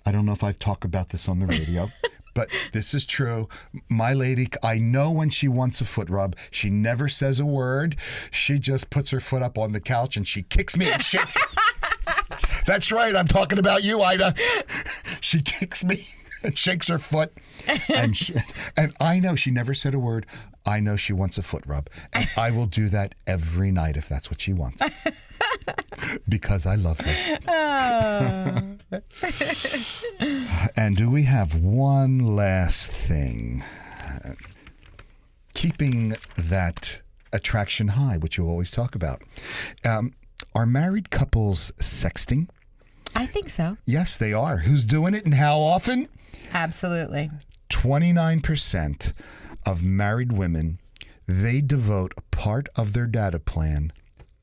S3: I don't know if I've talked about this on the radio, but this is true. My lady, I know when she wants a foot rub, she never says a word. She just puts her foot up on the couch and she kicks me and shakes me. That's right. I'm talking about you, Ida. She kicks me and shakes her foot. And I know she never said a word. I know she wants a foot rub. And I will do that every night if that's what she wants. Because I love her. Oh. And do we have one last thing? Keeping that attraction high, which you always talk about. Are married couples sexting?
S2: I think so.
S3: Yes, they are. Who's doing it and how often?
S2: Absolutely.
S3: 29% of married women, they devote a part of their data plan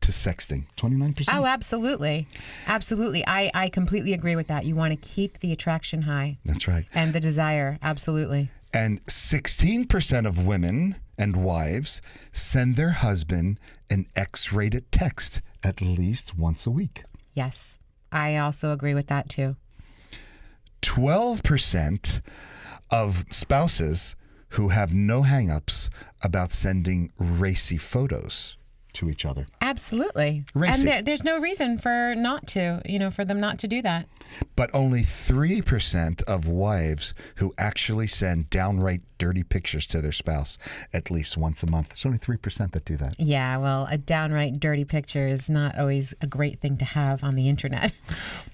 S3: to sexting. 29%.
S2: Oh, absolutely. Absolutely. I completely agree with that. You want to keep the attraction high.
S3: That's right.
S2: And the desire. Absolutely.
S3: And 16% of women and wives send their husband an X-rated text at least once a week.
S2: Yes. I also agree with that too.
S3: 12% of spouses who have no hang-ups about sending racy photos to each other.
S2: Absolutely.
S3: Racy.
S2: And there's no reason for for them not to do that.
S3: But only 3% of wives who actually send downright dirty pictures to their spouse at least once a month. It's only 3% that do that.
S2: Yeah, well, a downright dirty picture is not always a great thing to have on the internet.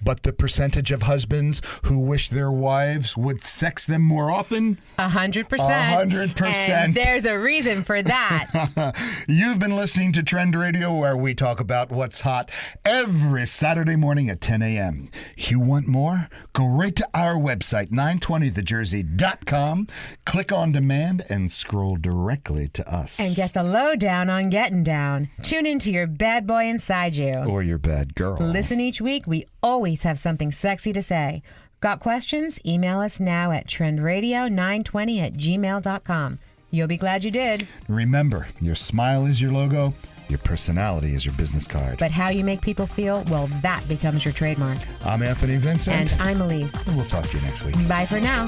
S3: But the percentage of husbands who wish their wives would sex them more often?
S2: 100%.
S3: 100%.
S2: And there's a reason for that.
S3: You've been listening to Trend Radio, where we talk about what's hot every Saturday morning at 10 a.m. You want more? Go right to our website, 920thejersey.com. Click on demand and scroll directly to us.
S2: And get the lowdown on getting down. Tune into your bad boy inside you.
S3: Or your bad girl.
S2: Listen each week. We always have something sexy to say. Got questions? Email us now at trendradio920@gmail.com. You'll be glad you did.
S3: Remember, your smile is your logo. Your personality is your business card.
S2: But how you make people feel, well, that becomes your trademark.
S3: I'm Anthony Vincent.
S2: And I'm Elise.
S3: And we'll talk to you next week.
S2: Bye for now.